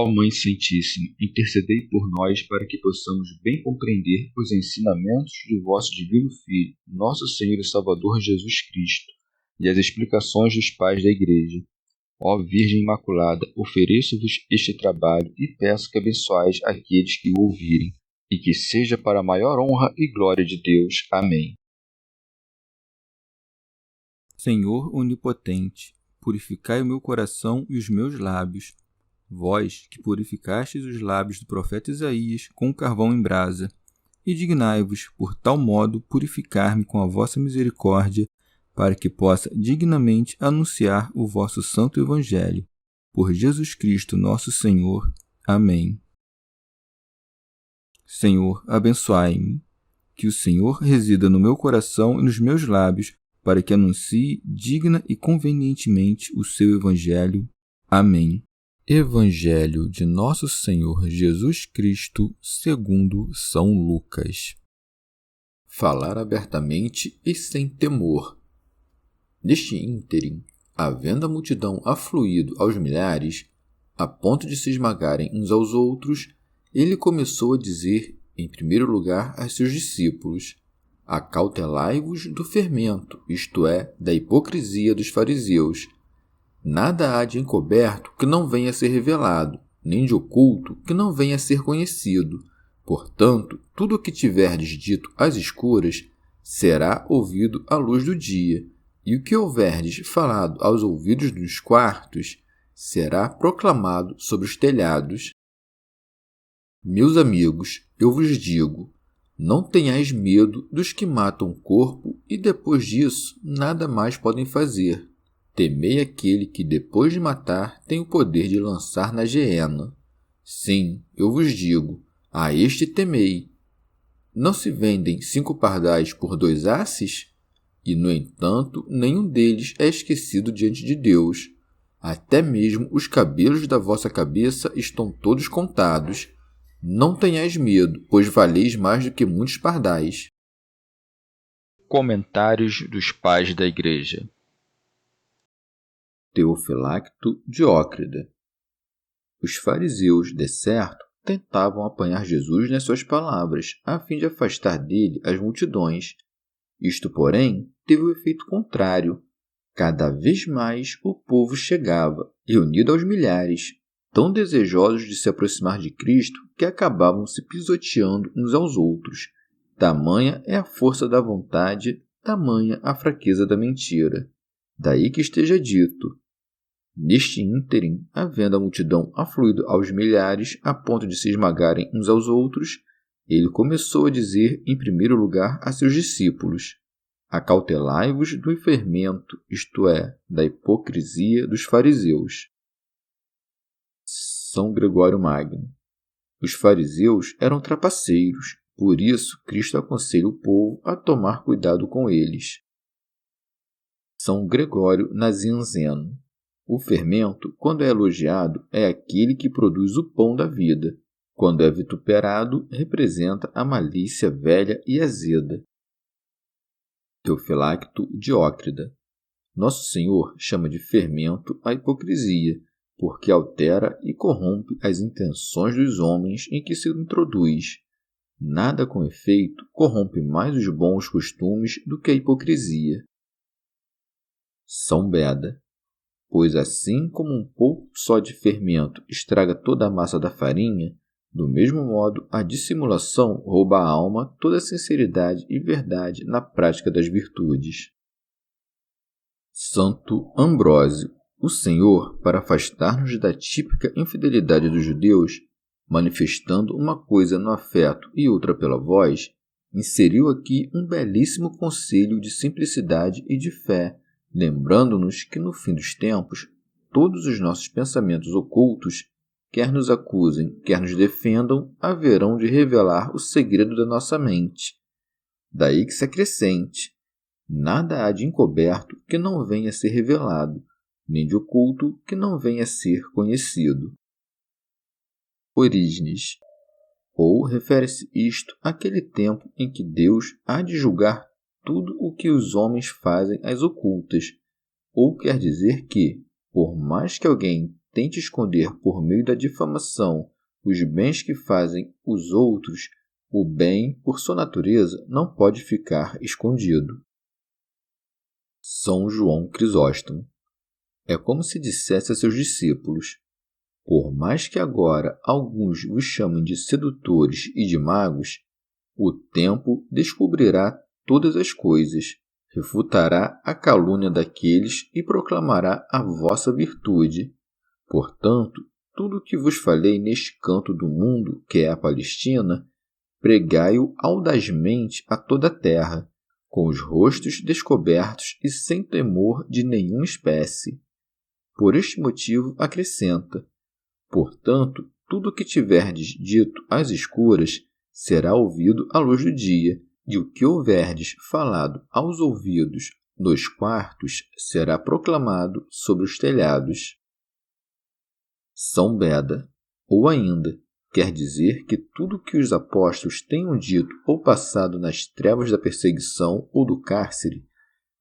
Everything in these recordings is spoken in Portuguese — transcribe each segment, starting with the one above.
Ó Mãe Santíssima, intercedei por nós para que possamos bem compreender os ensinamentos de vosso Divino Filho, nosso Senhor e Salvador Jesus Cristo, e as explicações dos pais da Igreja. Ó Virgem Imaculada, ofereço-vos este trabalho e peço que abençoeis aqueles que o ouvirem, e que seja para a maior honra e glória de Deus. Amém. Senhor onipotente, purificai o meu coração e os meus lábios. Vós, que purificastes os lábios do profeta Isaías com carvão em brasa, e dignai-vos, por tal modo, purificar-me com a vossa misericórdia, para que possa dignamente anunciar o vosso santo Evangelho. Por Jesus Cristo nosso Senhor. Amém. Senhor, abençoai-me. Que o Senhor resida no meu coração e nos meus lábios, para que anuncie digna e convenientemente o seu Evangelho. Amém. Evangelho de Nosso Senhor Jesus Cristo segundo São Lucas. Falar abertamente e sem temor. Neste ínterim, havendo a multidão afluído aos milhares, a ponto de se esmagarem uns aos outros, ele começou a dizer, em primeiro lugar, a seus discípulos: acautelai-vos do fermento, isto é, da hipocrisia dos fariseus. Nada há de encoberto que não venha a ser revelado, nem de oculto que não venha a ser conhecido. Portanto, tudo o que tiverdes dito às escuras será ouvido à luz do dia, e o que houverdes falado aos ouvidos dos quartos será proclamado sobre os telhados. Meus amigos, eu vos digo, não tenhais medo dos que matam o corpo e depois disso nada mais podem fazer. Temei aquele que, depois de matar, tem o poder de lançar na geena. Sim, eu vos digo, a este temei. Não se vendem 5 pardais por 2 asses? E, no entanto, nenhum deles é esquecido diante de Deus. Até mesmo os cabelos da vossa cabeça estão todos contados. Não tenhais medo, pois valeis mais do que muitos pardais. Comentários dos Pais da Igreja. Teofilacto Diócrida. Os fariseus, de certo, tentavam apanhar Jesus nas suas palavras, a fim de afastar dele as multidões. Isto, porém, teve o efeito contrário. Cada vez mais o povo chegava, reunido aos milhares, tão desejosos de se aproximar de Cristo que acabavam se pisoteando uns aos outros. Tamanha é a força da vontade, tamanha a fraqueza da mentira. Daí que esteja dito: neste ínterim, havendo a multidão afluído aos milhares a ponto de se esmagarem uns aos outros, ele começou a dizer em primeiro lugar a seus discípulos: acautelai-vos do fermento, isto é, da hipocrisia dos fariseus. São Gregório Magno. Os fariseus eram trapaceiros, por isso Cristo aconselha o povo a tomar cuidado com eles. São Gregório Nazianzeno. O fermento, quando é elogiado, é aquele que produz o pão da vida. Quando é vituperado, representa a malícia velha e azeda. Teofilacto Diócrida. Nosso Senhor chama de fermento a hipocrisia, porque altera e corrompe as intenções dos homens em que se introduz. Nada, com efeito, corrompe mais os bons costumes do que a hipocrisia. São Beda. Pois assim como um pouco só de fermento estraga toda a massa da farinha, do mesmo modo a dissimulação rouba à alma toda a sinceridade e verdade na prática das virtudes. Santo Ambrósio. O Senhor, para afastar-nos da típica infidelidade dos judeus, manifestando uma coisa no afeto e outra pela voz, inseriu aqui um belíssimo conselho de simplicidade e de fé, lembrando-nos que no fim dos tempos, todos os nossos pensamentos ocultos, quer nos acusem, quer nos defendam, haverão de revelar o segredo da nossa mente. Daí que se acrescente: nada há de encoberto que não venha a ser revelado, nem de oculto que não venha a ser conhecido. Orígenes. Ou refere-se isto àquele tempo em que Deus há de julgar tudo o que os homens fazem às ocultas, ou quer dizer que, por mais que alguém tente esconder por meio da difamação os bens que fazem os outros, o bem, por sua natureza, não pode ficar escondido. São João Crisóstomo. É como se dissesse a seus discípulos: por mais que agora alguns vos chamem de sedutores e de magos, o tempo descobrirá todas as coisas, refutará a calúnia daqueles e proclamará a vossa virtude. Portanto, tudo o que vos falei neste canto do mundo, que é a Palestina, pregai-o audazmente a toda a terra, com os rostos descobertos e sem temor de nenhuma espécie. Por este motivo acrescenta: portanto, tudo o que tiverdes dito às escuras será ouvido à luz do dia, e o que houverdes falado aos ouvidos dos quartos será proclamado sobre os telhados. São Beda, ou ainda, quer dizer que tudo o que os apóstolos tenham dito ou passado nas trevas da perseguição ou do cárcere,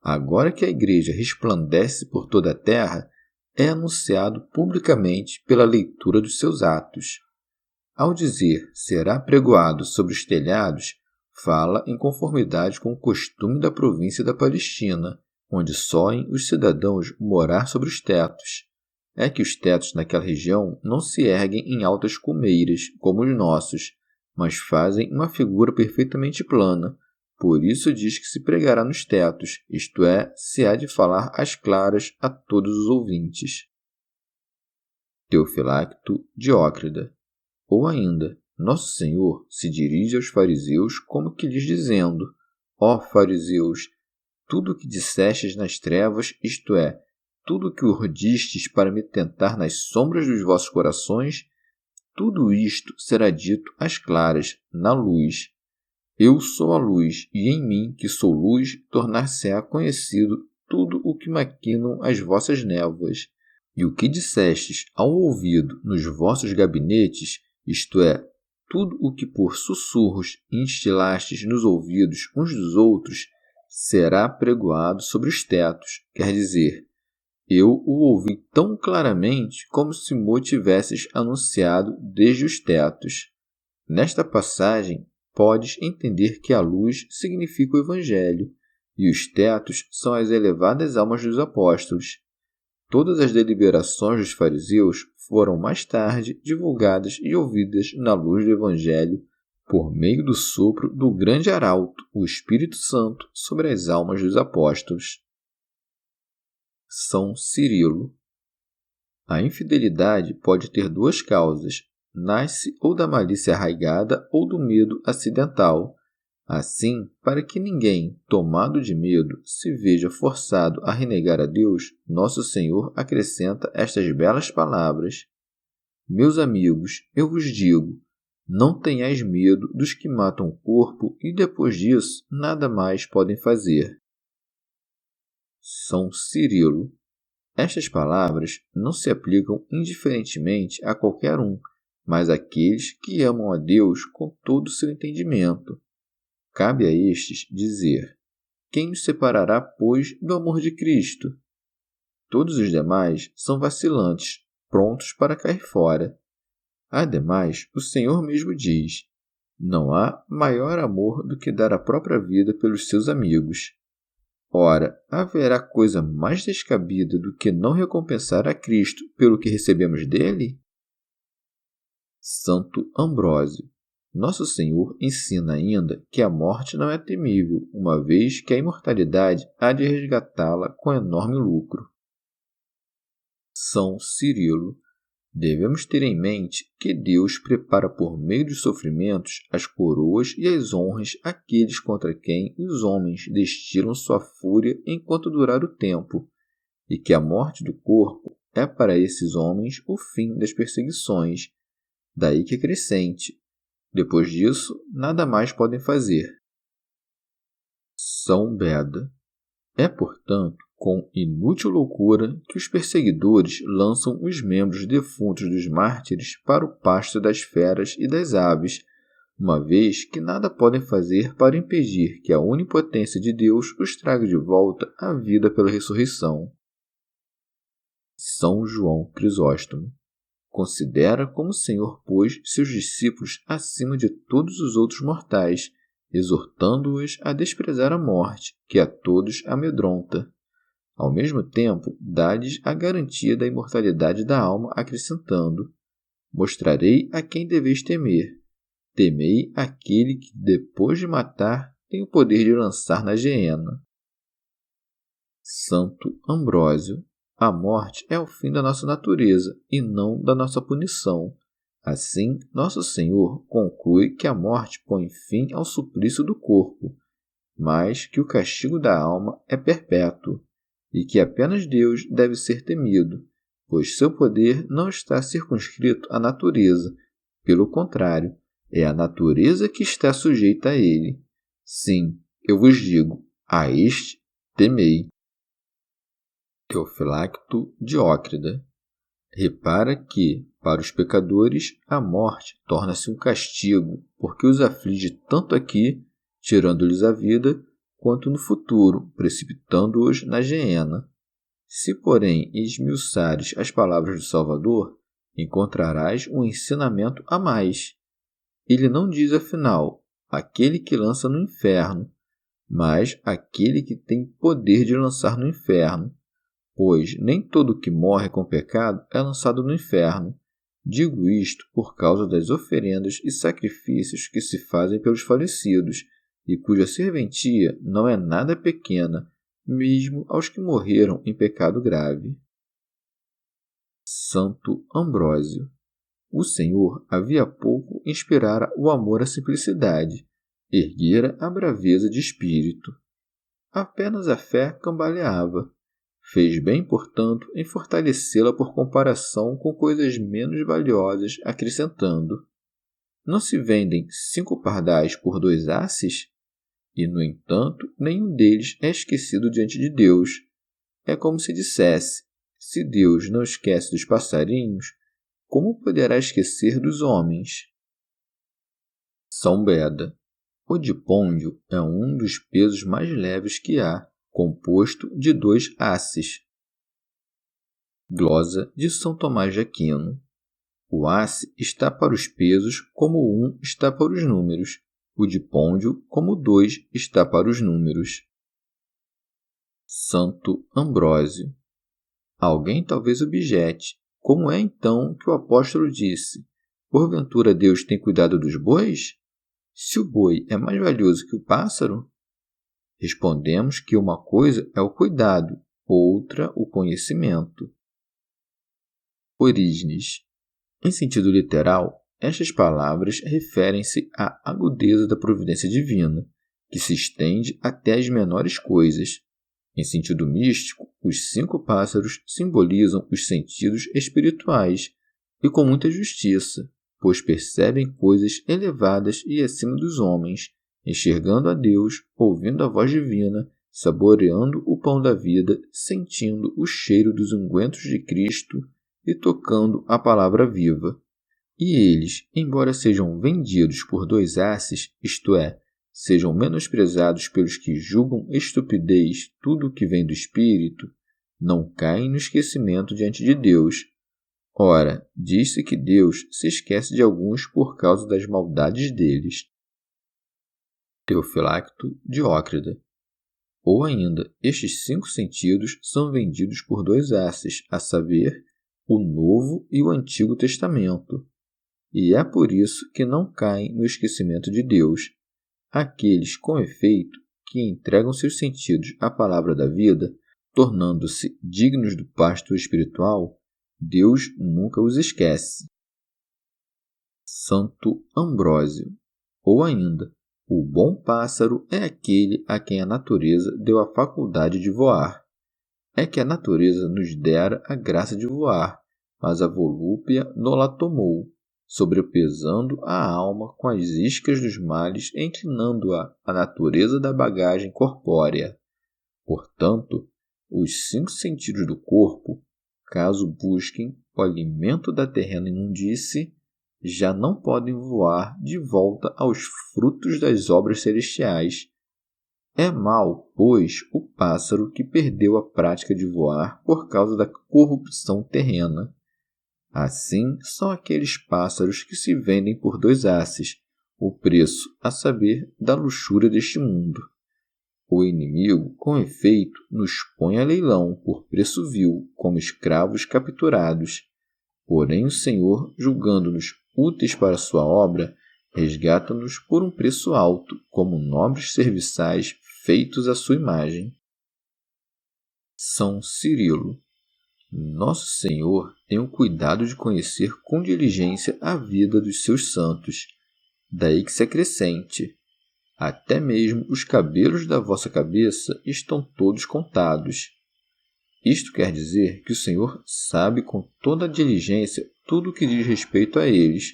agora que a Igreja resplandece por toda a terra, é anunciado publicamente pela leitura dos seus atos. Ao dizer será pregoado sobre os telhados, fala em conformidade com o costume da província da Palestina, onde soem os cidadãos morar sobre os tetos. É que os tetos naquela região não se erguem em altas colmeiras, como os nossos, mas fazem uma figura perfeitamente plana. Por isso diz que se pregará nos tetos, isto é, se há de falar às claras a todos os ouvintes. Teofilacto Diócrida. Ou ainda, Nosso Senhor se dirige aos fariseus como que lhes dizendo: ó fariseus, tudo o que dissestes nas trevas, isto é, tudo o que urdistes para me tentar nas sombras dos vossos corações, tudo isto será dito às claras, na luz. Eu sou a luz, e em mim, que sou luz, tornar-se-á conhecido tudo o que maquinam as vossas névoas. E o que dissestes ao ouvido nos vossos gabinetes, isto é, tudo o que por sussurros instilastes nos ouvidos uns dos outros, será pregoado sobre os tetos, quer dizer, eu o ouvi tão claramente como se mo tivesses anunciado desde os tetos. Nesta passagem, podes entender que a luz significa o Evangelho, e os tetos são as elevadas almas dos apóstolos. Todas as deliberações dos fariseus foram mais tarde divulgadas e ouvidas na luz do Evangelho por meio do sopro do grande arauto, o Espírito Santo, sobre as almas dos apóstolos. São Cirilo. A infidelidade pode ter duas causas: nasce ou da malícia arraigada ou do medo acidental. Assim, para que ninguém, tomado de medo, se veja forçado a renegar a Deus, Nosso Senhor acrescenta estas belas palavras: meus amigos, eu vos digo, não tenhais medo dos que matam o corpo e depois disso nada mais podem fazer. São Cirilo. Estas palavras não se aplicam indiferentemente a qualquer um, mas àqueles que amam a Deus com todo o seu entendimento. Cabe a estes dizer: quem nos separará, pois, do amor de Cristo? Todos os demais são vacilantes, prontos para cair fora. Ademais, o Senhor mesmo diz: não há maior amor do que dar a própria vida pelos seus amigos. Ora, haverá coisa mais descabida do que não recompensar a Cristo pelo que recebemos dele? Santo Ambrósio. Nosso Senhor ensina ainda que a morte não é temível, uma vez que a imortalidade há de resgatá-la com enorme lucro. São Cirilo. Devemos ter em mente que Deus prepara por meio dos sofrimentos as coroas e as honras àqueles contra quem os homens destilam sua fúria enquanto durar o tempo, e que a morte do corpo é para esses homens o fim das perseguições, daí que acrescente: depois disso, nada mais podem fazer. São Beda. É, portanto, com inútil loucura que os perseguidores lançam os membros defuntos dos mártires para o pasto das feras e das aves, uma vez que nada podem fazer para impedir que a onipotência de Deus os traga de volta à vida pela ressurreição. São João Crisóstomo. Considera como o Senhor pôs seus discípulos acima de todos os outros mortais, exortando-os a desprezar a morte, que a todos amedronta. Ao mesmo tempo, dá-lhes a garantia da imortalidade da alma, acrescentando: mostrarei a quem deveis temer. Temei aquele que, depois de matar, tem o poder de lançar na geena. Santo Ambrósio. A morte é o fim da nossa natureza e não da nossa punição. Assim, Nosso Senhor conclui que a morte põe fim ao suplício do corpo, mas que o castigo da alma é perpétuo e que apenas Deus deve ser temido, pois seu poder não está circunscrito à natureza. Pelo contrário, é a natureza que está sujeita a ele. Sim, eu vos digo, a este temei. Teofilacto Diócrida. Repara que, para os pecadores, a morte torna-se um castigo, porque os aflige tanto aqui, tirando-lhes a vida, quanto no futuro, precipitando-os na geena. Se, porém, esmiuçares as palavras do Salvador, encontrarás um ensinamento a mais. Ele não diz, afinal, aquele que lança no inferno, mas aquele que tem poder de lançar no inferno. Pois nem todo que morre com pecado é lançado no inferno. Digo isto por causa das oferendas e sacrifícios que se fazem pelos falecidos, e cuja serventia não é nada pequena, mesmo aos que morreram em pecado grave. Santo Ambrósio. O Senhor havia pouco inspirara o amor à simplicidade, erguera a braveza de espírito. Apenas a fé cambaleava. Fez bem, portanto, em fortalecê-la por comparação com coisas menos valiosas, acrescentando: não se vendem 5 pardais por 2 asses? E, no entanto, nenhum deles é esquecido diante de Deus. É como se dissesse: se Deus não esquece dos passarinhos, como poderá esquecer dos homens? São Beda. O dipôndio é um dos pesos mais leves que há, composto de 2 asses. Glosa de São Tomás de Aquino. O asse está para os pesos como 1 está para os números, o dipôndio como 2 está para os números. Santo Ambrósio. Alguém talvez objete: como é então que o apóstolo disse: porventura Deus tem cuidado dos bois? Se o boi é mais valioso que o pássaro? Respondemos que uma coisa é o cuidado, outra o conhecimento. Orígenes. Em sentido literal, estas palavras referem-se à agudeza da providência divina, que se estende até as menores coisas. Em sentido místico, os 5 pássaros simbolizam os sentidos espirituais, e com muita justiça, pois percebem coisas elevadas e acima dos homens, enxergando a Deus, ouvindo a voz divina, saboreando o pão da vida, sentindo o cheiro dos ungüentos de Cristo e tocando a palavra viva. E eles, embora sejam vendidos por 2 asses, isto é, sejam menosprezados pelos que julgam estupidez tudo o que vem do Espírito, não caem no esquecimento diante de Deus. Ora, diz-se que Deus se esquece de alguns por causa das maldades deles. Teofilacto Diócrida. Ou ainda, estes 5 sentidos são vendidos por 2 asses, a saber, o Novo e o Antigo Testamento. E é por isso que não caem no esquecimento de Deus. Aqueles, com efeito, que entregam seus sentidos à palavra da vida, tornando-se dignos do pasto espiritual, Deus nunca os esquece. Santo Ambrósio. Ou ainda, o bom pássaro é aquele a quem a natureza deu a faculdade de voar. É que a natureza nos dera a graça de voar, mas a volúpia no-la tomou, sobrepesando a alma com as iscas dos males, inclinando-a à natureza da bagagem corpórea. Portanto, os 5 sentidos do corpo, caso busquem o alimento da terrena imundície, já não podem voar de volta aos frutos das obras celestiais. É mau, pois, o pássaro que perdeu a prática de voar por causa da corrupção terrena. Assim são aqueles pássaros que se vendem por 2 asses, o preço, a saber, da luxúria deste mundo. O inimigo, com efeito, nos põe a leilão por preço vil, como escravos capturados. Porém o Senhor, julgando-nos úteis para a sua obra, resgata-nos por um preço alto, como nobres serviçais feitos à sua imagem. São Cirilo. Nosso Senhor tem o cuidado de conhecer com diligência a vida dos seus santos, daí que se acrescente: até mesmo os cabelos da vossa cabeça estão todos contados. Isto quer dizer que o Senhor sabe com toda a diligência tudo o que diz respeito a eles.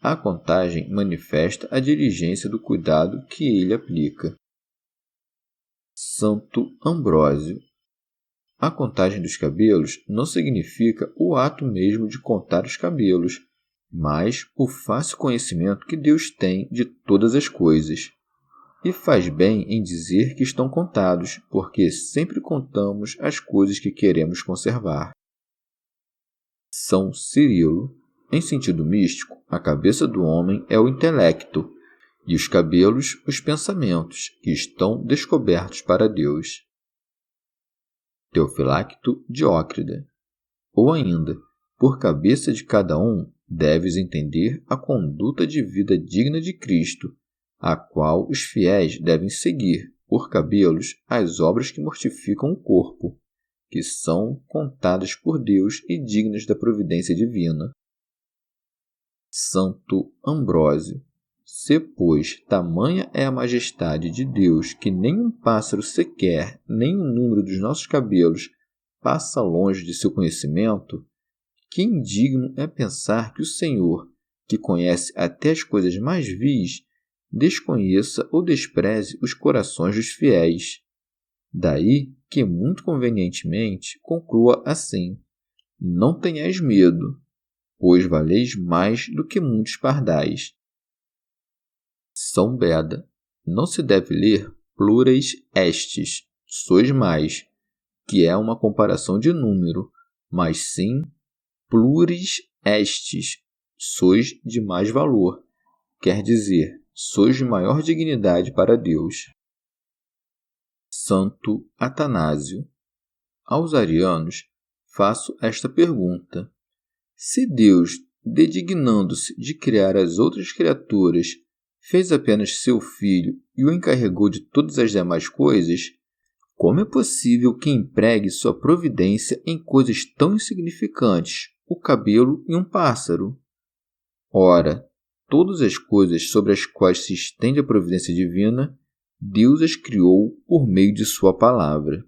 A contagem manifesta a diligência do cuidado que ele aplica. Santo Ambrósio. A contagem dos cabelos não significa o ato mesmo de contar os cabelos, mas o fácil conhecimento que Deus tem de todas as coisas. E faz bem em dizer que estão contados, porque sempre contamos as coisas que queremos conservar. São Cirilo. Em sentido místico, a cabeça do homem é o intelecto, e os cabelos, os pensamentos, que estão descobertos para Deus. Teofilacto Diócrida. Ou ainda, por cabeça de cada um, deves entender a conduta de vida digna de Cristo, a qual os fiéis devem seguir, por cabelos, as obras que mortificam o corpo, que são contadas por Deus e dignas da providência divina. Santo Ambrósio. Se, pois, tamanha é a majestade de Deus que nem um pássaro sequer, nem o número dos nossos cabelos passa longe de seu conhecimento, que indigno é pensar que o Senhor, que conhece até as coisas mais vis, desconheça ou despreze os corações dos fiéis. Daí que, muito convenientemente, conclua assim: não tenhais medo, pois valeis mais do que muitos pardais. São Beda. Não se deve ler plurais estes, sois mais, que é uma comparação de número, mas sim pluris estes, sois de mais valor, quer dizer, sois de maior dignidade para Deus. Santo Atanásio. Aos arianos faço esta pergunta: se Deus, dedignando-se de criar as outras criaturas, fez apenas seu filho e o encarregou de todas as demais coisas, como é possível que empregue sua providência em coisas tão insignificantes, o cabelo e um pássaro? Ora, todas as coisas sobre as quais se estende a providência divina, Deus as criou por meio de sua palavra.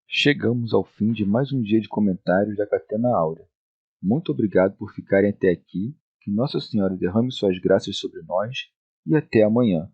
Chegamos ao fim de mais um dia de comentários da Catena Áurea. Muito obrigado por ficarem até aqui, que Nossa Senhora derrame suas graças sobre nós e até amanhã.